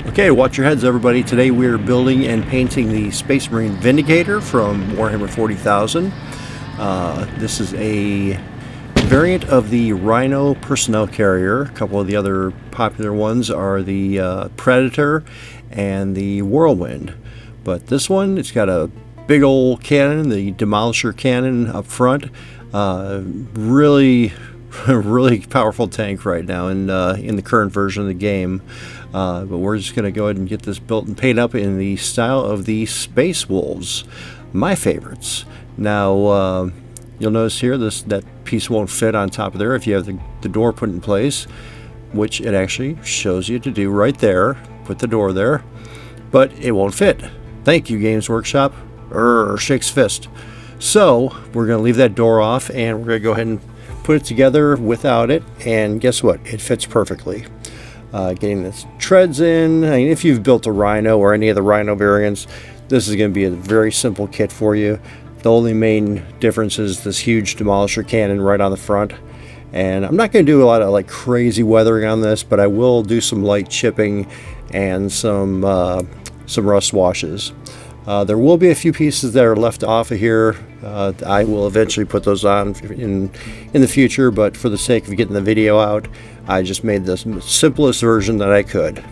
Okay, watch your heads everybody. Today we're building and painting the Space Marine Vindicator from Warhammer 40,000. This is a variant of the Rhino personnel carrier. A couple of the other popular ones are the Predator and the Whirlwind. But this one, it's got a big old cannon, the Demolisher cannon up front. Really powerful tank right now in the current version of the game. But we're just going to go ahead and get this built and paint up in the style of the Space Wolves, my favorites. Now, you'll notice here that piece won't fit on top of there if you have the door put in place, which it actually shows you to do right there. Put the door there, but it won't fit. Thank you, Games Workshop. Shakes fist. So we're going to leave that door off, and we're going to go ahead and put it together without it, and guess what? It fits perfectly. Getting the treads in. I mean, if you've built a Rhino or any of the Rhino variants, this is going to be a very simple kit for you. The only main difference is this huge Demolisher cannon right on the front. And I'm not going to do a lot of like crazy weathering on this, but I will do some light chipping and some rust washes. There will be a few pieces that are left off of here. I will eventually put those on in the future, but for the sake of getting the video out, I just made the simplest version that I could.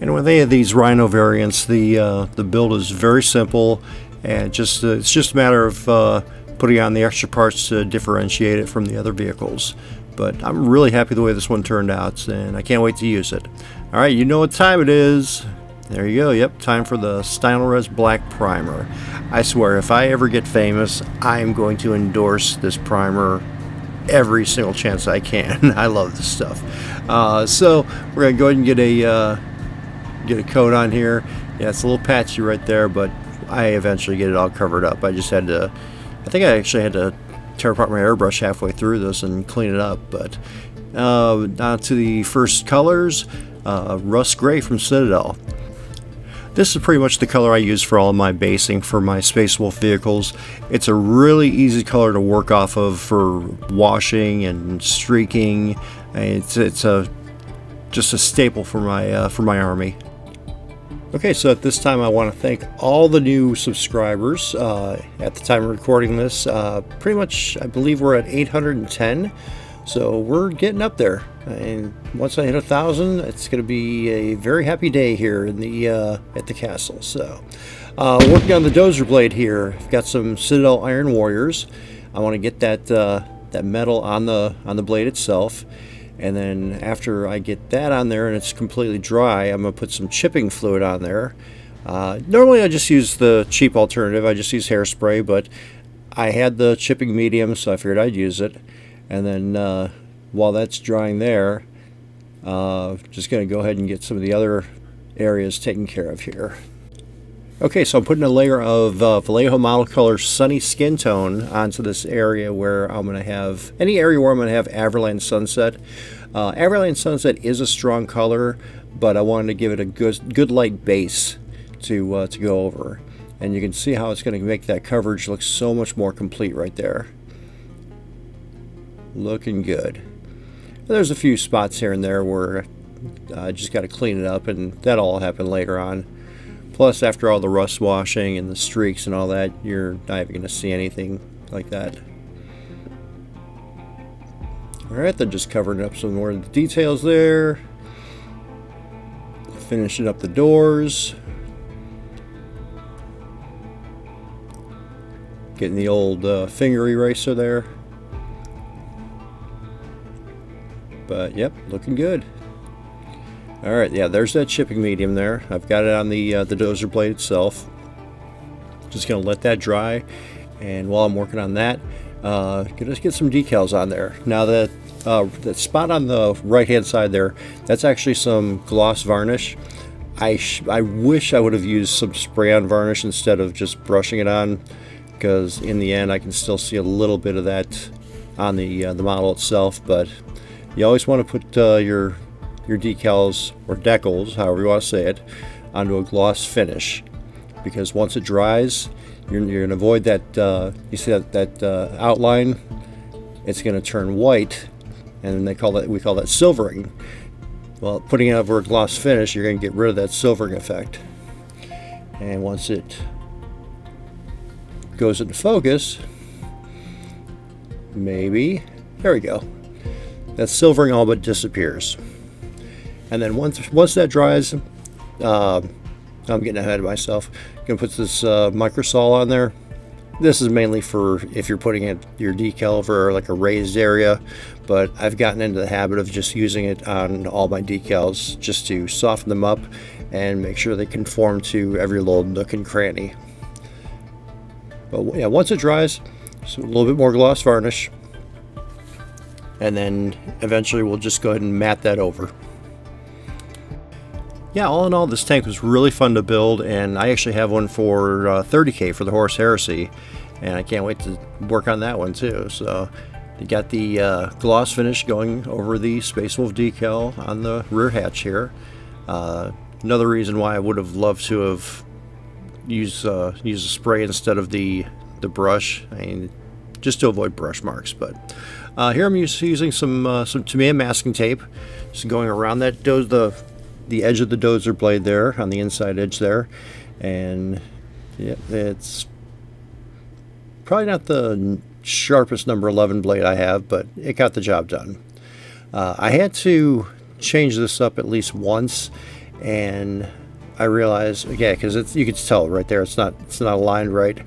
And with any of these Rhino variants, the build is very simple, and it's just a matter of putting on the extra parts to differentiate it from the other vehicles. But I'm really happy the way this one turned out, and I can't wait to use it. All right, you know what time it is. There you go. Yep, time for the Stynylrez Black Primer. I swear, if I ever get famous, I'm going to endorse this primer every single chance I can. I love this stuff. So we're gonna go ahead and get a coat on here. Yeah, it's a little patchy right there, but I eventually get it all covered up. I think I actually had to tear apart my airbrush halfway through this and clean it up. But now to the first colors. Rust Gray from Citadel. This is pretty much the color I use for all of my basing for my Space Wolf vehicles. It's a really easy color to work off of for washing and streaking. It's just a staple for my army. Okay, so at this time I want to thank all the new subscribers. At the time of recording this, pretty much I believe we're at 810. So we're getting up there, and once I hit 1,000, it's going to be a very happy day here in the at the castle. So, working on the dozer blade here. I've got some Citadel Iron Warriors. I want to get that metal on the blade itself, and then after I get that on there and it's completely dry, I'm going to put some chipping fluid on there. Normally I just use the cheap alternative. I just use hairspray, but I had the chipping medium, so I figured I'd use it. And then while that's drying there, just going to go ahead and get some of the other areas taken care of here. Okay, so I'm putting a layer of Vallejo Model Color Sunny Skin Tone onto this area where I'm going to have, any area where I'm going to have Averland Sunset. Averland Sunset is a strong color, but I wanted to give it a good light base to go over. And you can see how it's going to make that coverage look so much more complete right there. Looking good. There's a few spots here and there where I just got to clean it up, and that'll all happen later on. Plus, after all the rust washing and the streaks and all that, you're not even going to see anything like that. Alright, then just covering up some more of the details there. Finishing up the doors. Getting the old finger eraser there. But yep, looking good. Alright, yeah, there's that chipping medium there. I've got it on the dozer blade itself. Just going to let that dry, and while I'm working on that, gonna get some decals on there. Now that spot on the right hand side there, that's actually some gloss varnish. I wish I would have used some spray-on varnish instead of just brushing it on, because in the end I can still see a little bit of that on the model itself. But you always want to put your decals or decals, however you want to say it, onto a gloss finish, because once it dries, you're going to avoid that. You see that outline? It's going to turn white, and we call that silvering. Well, putting it over a gloss finish, you're going to get rid of that silvering effect. And once it goes into focus, maybe, there we go. That silvering all but disappears. And then once that dries, I'm getting ahead of myself. I'm going to put this microsol on there. This is mainly for if you're putting your decal over like a raised area, but I've gotten into the habit of just using it on all my decals just to soften them up and make sure they conform to every little nook and cranny. But yeah, once it dries, so a little bit more gloss varnish, and then eventually we'll just go ahead and mat that over. Yeah, all in all, this tank was really fun to build, and I actually have one for 30K for the Horus Heresy, and I can't wait to work on that one too. So you got the gloss finish going over the Space Wolf decal on the rear hatch here. Another reason why I would have loved to have used a spray instead of the brush, I mean, just to avoid brush marks. But here I'm using some Tamiya masking tape, just going around that the edge of the dozer blade there, on the inside edge there, and yeah, it's probably not the sharpest number 11 blade I have, but it got the job done. I had to change this up at least once, and I realized, yeah, because you can tell right there it's not aligned right,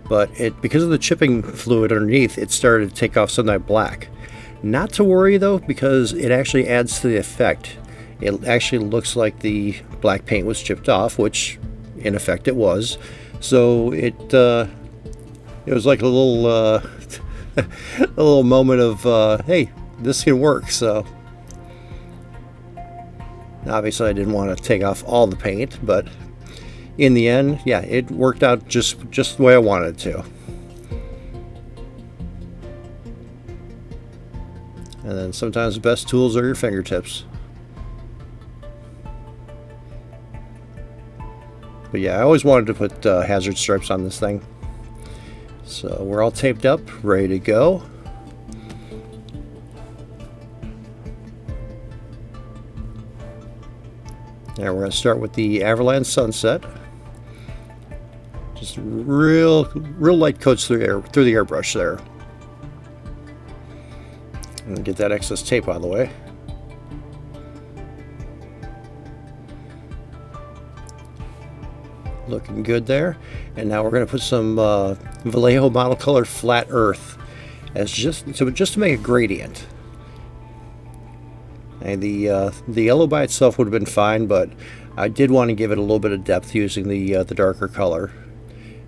but because of the chipping fluid underneath, it started to take off some of that black. Not to worry though, because it actually adds to the effect. It actually looks like the black paint was chipped off, which in effect it was. So it was like a little a little moment of hey, this can work. So obviously I didn't want to take off all the paint, but in the end, yeah, it worked out just the way I wanted it to. And then sometimes the best tools are your fingertips. But yeah, I always wanted to put hazard stripes on this thing. So we're all taped up, ready to go. And we're going to start with the Avalanche Sunset. Just real light coats through the airbrush there. And get that excess tape out of the way. Looking good there. And now we're going to put some Vallejo Model Color Flat Earth as just to make a gradient. And the yellow by itself would have been fine, but I did want to give it a little bit of depth using the darker color.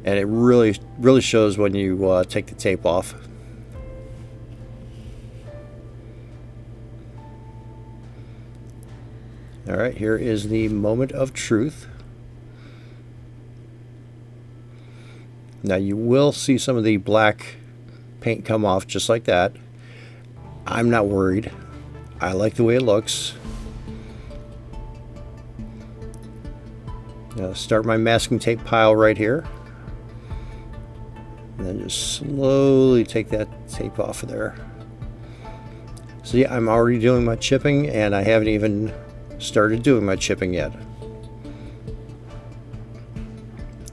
And it really shows when you take the tape off. All right, here is the moment of truth. Now you will see some of the black paint come off just like that. I'm not worried. I like the way it looks. Now start my masking tape pile right here. And then just slowly take that tape off of there. So yeah, I'm already doing my chipping, and I haven't even started doing my chipping yet.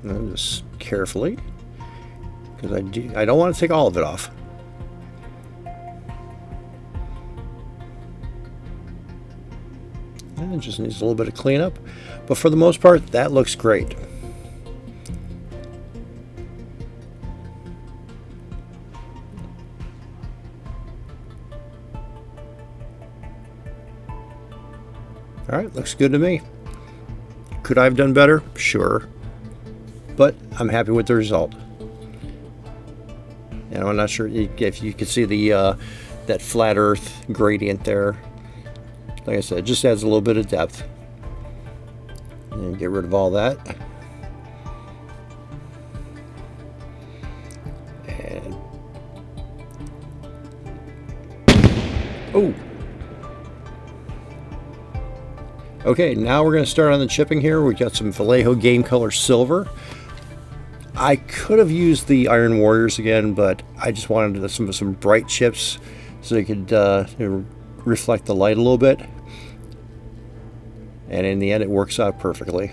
And just carefully, because I don't want to take all of it off. And it just needs a little bit of cleanup, but for the most part, that looks great. All right, looks good to me. Could I have done better? Sure, but I'm happy with the result. And I'm not sure if you can see the that flat earth gradient there. Like I said, it just adds a little bit of depth. And get rid of all that. And oh. Okay, now we're going to start on the chipping here. We got some Vallejo Game Color Silver. I could have used the Iron Warriors again, but I just wanted some bright chips so they could reflect the light a little bit. and in the end it works out perfectly.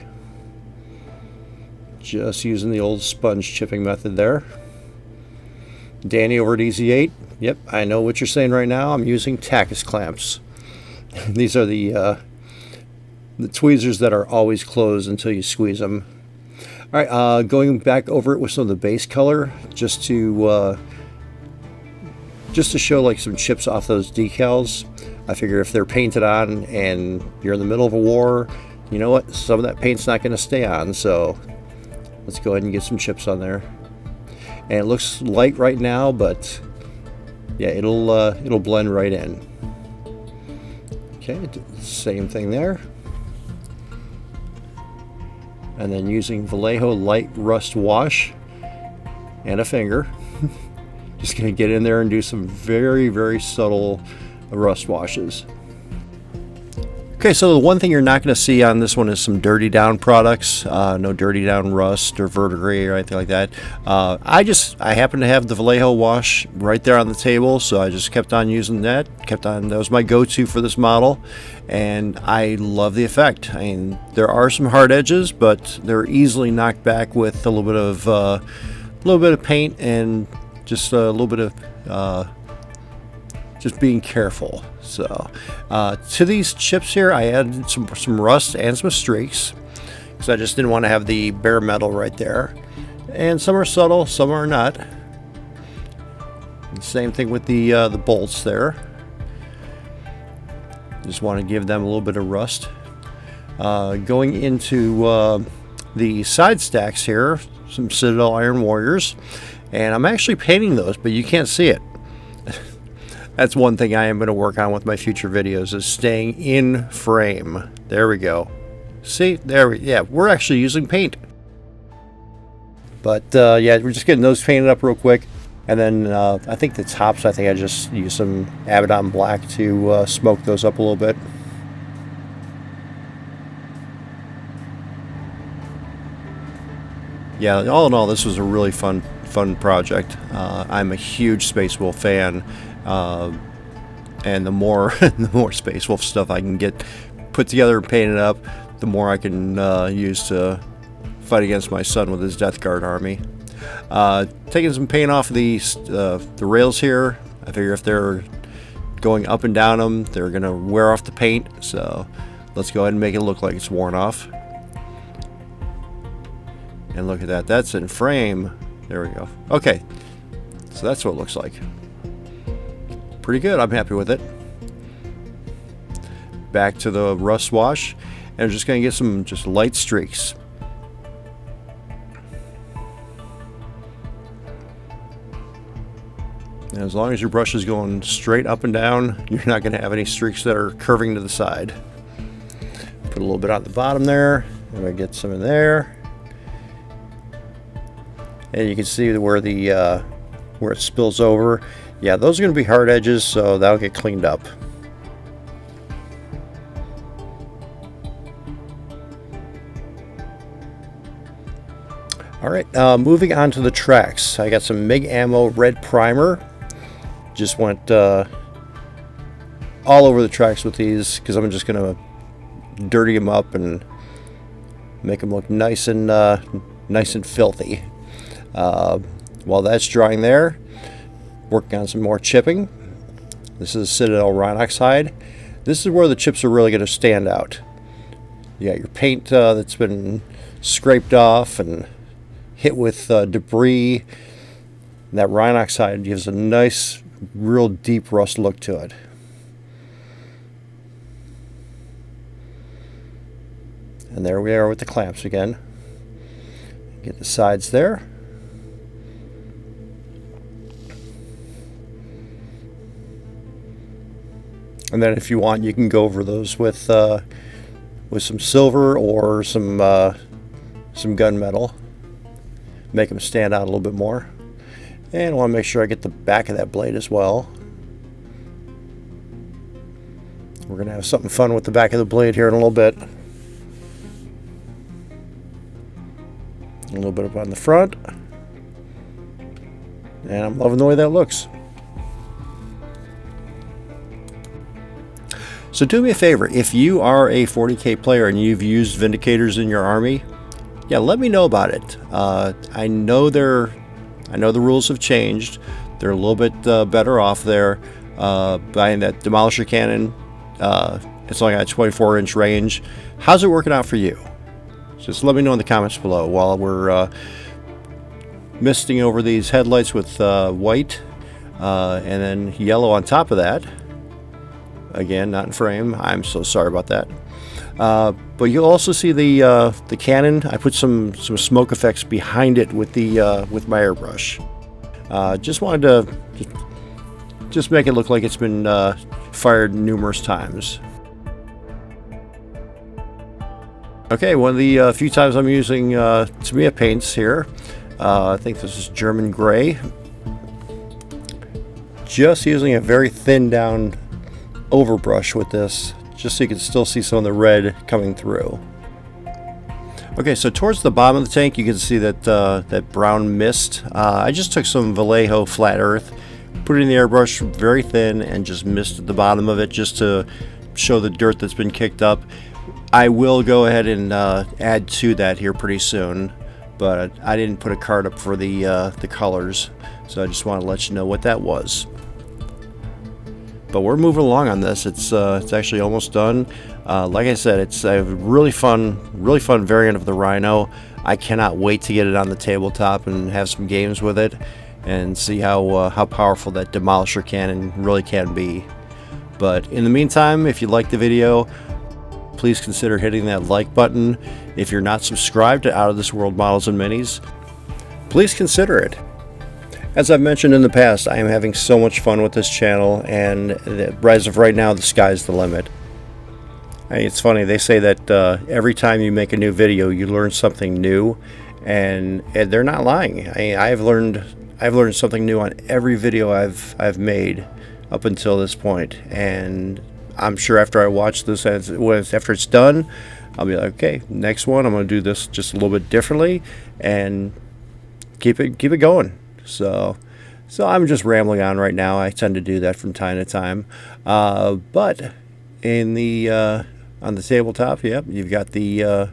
Just using the old sponge chipping method there. Danny over at Easy 8. Yep, I know what you're saying right now. I'm using Tachus clamps. These are the tweezers that are always closed until you squeeze them. All right, going back over it with some of the base color, just to show like some chips off those decals. I figure if they're painted on and you're in the middle of a war, you know what? Some of that paint's not going to stay on, so let's go ahead and get some chips on there. And it looks light right now, but yeah, it'll blend right in. Okay, same thing there. And then using Vallejo Light Rust Wash and a finger. Just going to get in there and do some very, very subtle rust washes. Okay, so the one thing you're not going to see on this one is some dirty down products. No dirty down rust or verdigris or anything like that. I happen to have the Vallejo wash right there on the table, so I just kept on using that. That was my go-to for this model, and I love the effect. I mean, there are some hard edges, but they're easily knocked back with a little bit of paint and just a little bit of just being careful. So to these chips here, I added some rust and some streaks because I just didn't want to have the bare metal right there. And some are subtle, some are not. And same thing with the bolts there. Just want to give them a little bit of rust. Going into the side stacks here, some Citadel Iron Warriors, and I'm actually painting those, but you can't see it. That's one thing I am going to work on with my future videos, is staying in frame. There we go. See, yeah, we're actually using paint. But yeah, we're just getting those painted up real quick. And then I think the tops, I just used some Abaddon Black to smoke those up a little bit. Yeah, all in all, this was a really fun project. I'm a huge Space Wolf fan. And the more Space Wolf stuff I can get put together and painted up, the more I can use to fight against my son with his Death Guard army. Taking some paint off of the rails here. I figure if they're going up and down them, they're gonna wear off the paint. So let's go ahead and make it look like it's worn off. And look at that. That's in frame. There we go. Okay, so that's what it looks like. Pretty good. I'm happy with it. Back to the rust wash, and I'm just going to get some just light streaks. And as long as your brush is going straight up and down, you're not going to have any streaks that are curving to the side. Put a little bit on the bottom there, and I get some in there. And you can see where it spills over. Yeah, those are going to be hard edges, so that'll get cleaned up. All right, moving on to the tracks. I got some MIG ammo red primer. Just went all over the tracks with these because I'm just going to dirty them up and make them look nice and filthy. While that's drying there, working on some more chipping. This is Citadel Rhinox hide. This is where the chips are really going to stand out. You got your paint that's been scraped off and hit with debris. And that Rhinox hide gives a nice, real deep rust look to it. And there we are with the clamps again. Get the sides there. And then if you want, you can go over those with some silver or some gunmetal. Make them stand out a little bit more. And I want to make sure I get the back of that blade as well. We're going to have something fun with the back of the blade here in a little bit. A little bit up on the front. And I'm loving the way that looks. So do me a favor, if you are a 40K player and you've used Vindicators in your army, yeah, let me know about it. I know the rules have changed. They're a little bit better off there. Buying that Demolisher cannon, it's only got a 24-inch range. How's it working out for you? Just let me know in the comments below while we're misting over these headlights with white and then yellow on top of that. Again, not in frame. I'm so sorry about that. But you'll also see the cannon. I put some smoke effects behind it with my airbrush. Just wanted to just make it look like it's been fired numerous times. Okay, one of the few times I'm using Tamiya paints here. I think this is German gray. Just using a very thin down overbrush with this, just so you can still see some of the red coming through. Okay, so towards the bottom of the tank you can see that that brown mist. I just took some Vallejo flat earth, put it in the airbrush very thin, and just misted the bottom of it just to show the dirt that's been kicked up. I will go ahead and add to that here pretty soon, but I didn't put a card up for the colors, so I just want to let you know what that was. But we're moving along on this. It's actually almost done. Like I said, it's a really fun variant of the Rhino. I cannot wait to get it on the tabletop and have some games with it and see how powerful that Demolisher cannon really can be. But in the meantime, if you liked the video, please consider hitting that like button. If you're not subscribed to Out of This World Models and Minis, please consider it. As I've mentioned in the past, I am having so much fun with this channel, and as of right now, the sky's the limit. It's funny, they say that every time you make a new video, you learn something new, and they're not lying. I've learned something new on every video I've made up until this point, and I'm sure after I watch this, after it's done, I'll be like, okay, next one, I'm going to do this just a little bit differently, and keep it going. So I'm just rambling on right now. I tend to do that from time to time. But in the on the tabletop, yep, you've got the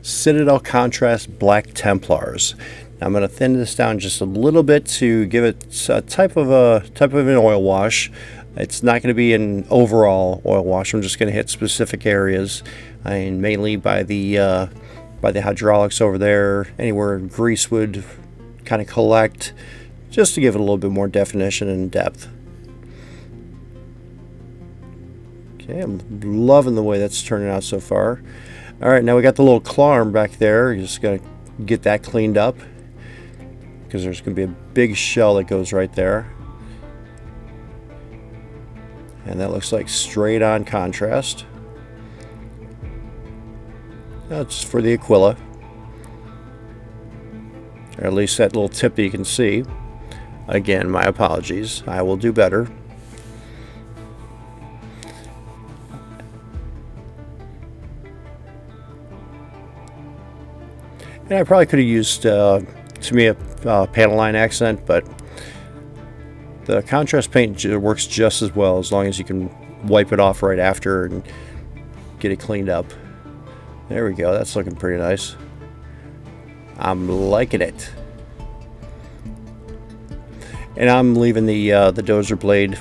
Citadel Contrast Black Templars. Now I'm going to thin this down just a little bit to give it a type of an oil wash. It's not going to be an overall oil wash. I'm just going to hit specific areas, and mainly by the hydraulics over there, anywhere grease would kind of collect, just to give it a little bit more definition and depth. Okay, I'm loving the way that's turning out so far. Alright, now we got the little claw arm back there. You're just going to get that cleaned up, because there's going to be a big shell that goes right there. And that looks like straight on contrast. That's for the Aquila. Or at least that little tip that you can see. Again, my apologies. I will do better. And I probably could have used Tamiya panel line accent, but the contrast paint works just as well, as long as you can wipe it off right after and get it cleaned up. There we go. That's looking pretty nice. I'm liking it. And I'm leaving the dozer blade.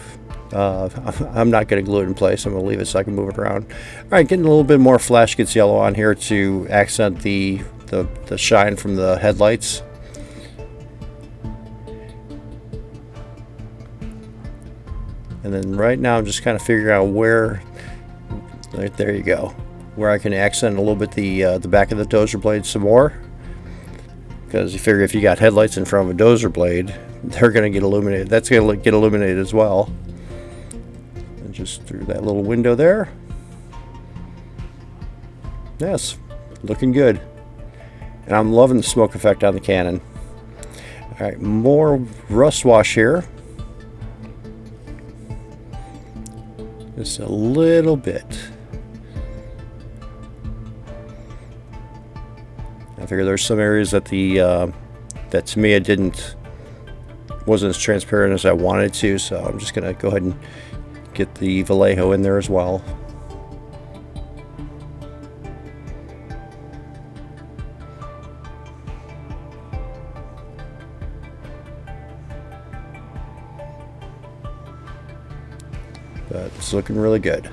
I'm not going to glue it in place. I'm going to leave it so I can move it around. All right, getting a little bit more flash gets yellow on here to accent the shine from the headlights. And then right now I'm just kind of figuring out where, right there you go, where I can accent a little bit the back of the dozer blade some more. Because you figure if you got headlights in front of a dozer blade, they're going to get illuminated. That's going to get illuminated as well. And just through that little window there. Yes, looking good. And I'm loving the smoke effect on the cannon. Alright, more rust wash here. Just a little bit. I figure there's some areas that that Tamiya wasn't as transparent as I wanted to, so I'm just gonna go ahead and get the Vallejo in there as well. But it's looking really good.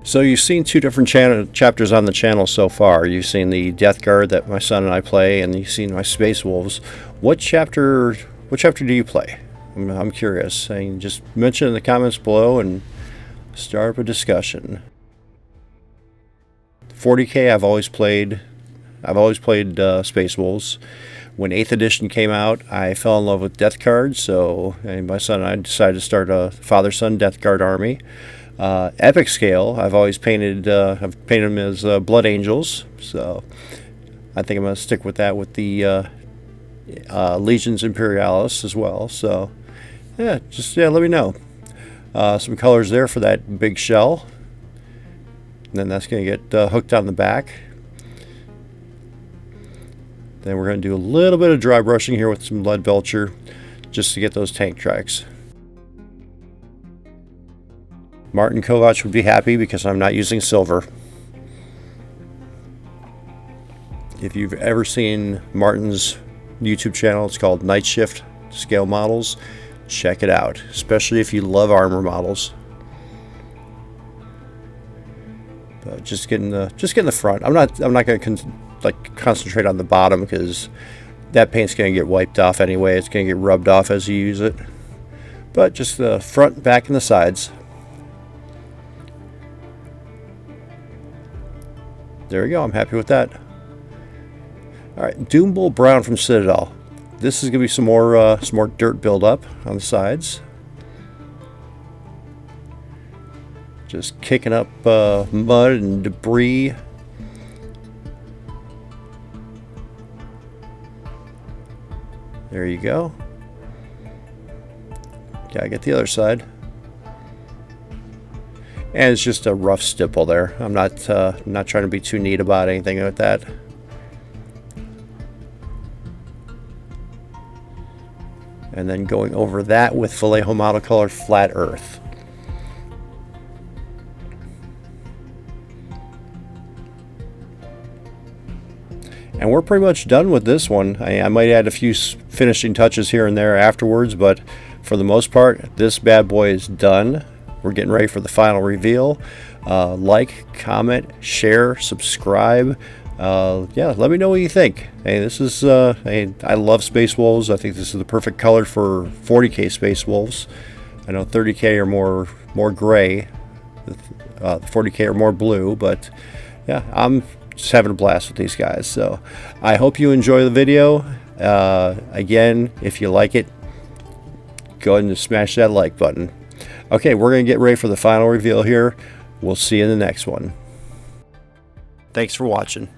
So you've seen two different chapters on the channel so far. You've seen the Death Guard that my son and I play, and you've seen my Space Wolves. What chapter do you play? I'm curious. I mean, just mention in the comments below and start up a discussion. 40K I've always played Space Wolves. When 8th edition came out, I fell in love with Death Guard, so my son and I decided to start a father-son Death Guard army. Epic scale, I've painted them as Blood Angels, so I think I'm going to stick with that with the Legions Imperialis as well. So yeah, let me know. Some colors there for that big shell, and then that's going to get hooked on the back. Then we're going to do a little bit of dry brushing here with some lead belcher just to get those tank tracks. Martin Kovac would be happy because I'm not using silver. If you've ever seen Martin's YouTube channel, it's called Night Shift Scale Models. Check it out, especially if you love armor models. But just getting the front. I'm not going to concentrate on the bottom because that paint's going to get wiped off anyway. It's going to get rubbed off as you use it. But just the front, back, and the sides. There we go. I'm happy with that. All right, Doombull Brown from Citadel. This is going to be some more dirt buildup on the sides. Just kicking up mud and debris. There you go. Gotta get the other side. And it's just a rough stipple there. I'm not trying to be too neat about anything with that. And then going over that with Vallejo Model Color Flat Earth. And we're pretty much done with this one. I might add a few finishing touches here and there afterwards, but for the most part, this bad boy is done. We're getting ready for the final reveal. Like, comment, share, subscribe. Yeah, let me know what you think. Hey, this is I love Space Wolves. I think this is the perfect color for 40K Space Wolves. I know 30K are more gray. The 40K are more blue, but yeah, I'm just having a blast with these guys. So I hope you enjoy the video. Again, if you like it, go ahead and smash that like button. Okay, we're going to get ready for the final reveal here. We'll see you in the next one. Thanks for watching.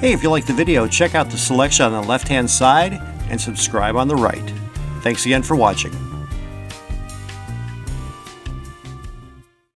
Hey, if you like the video, check out the selection on the left-hand side and subscribe on the right. Thanks again for watching.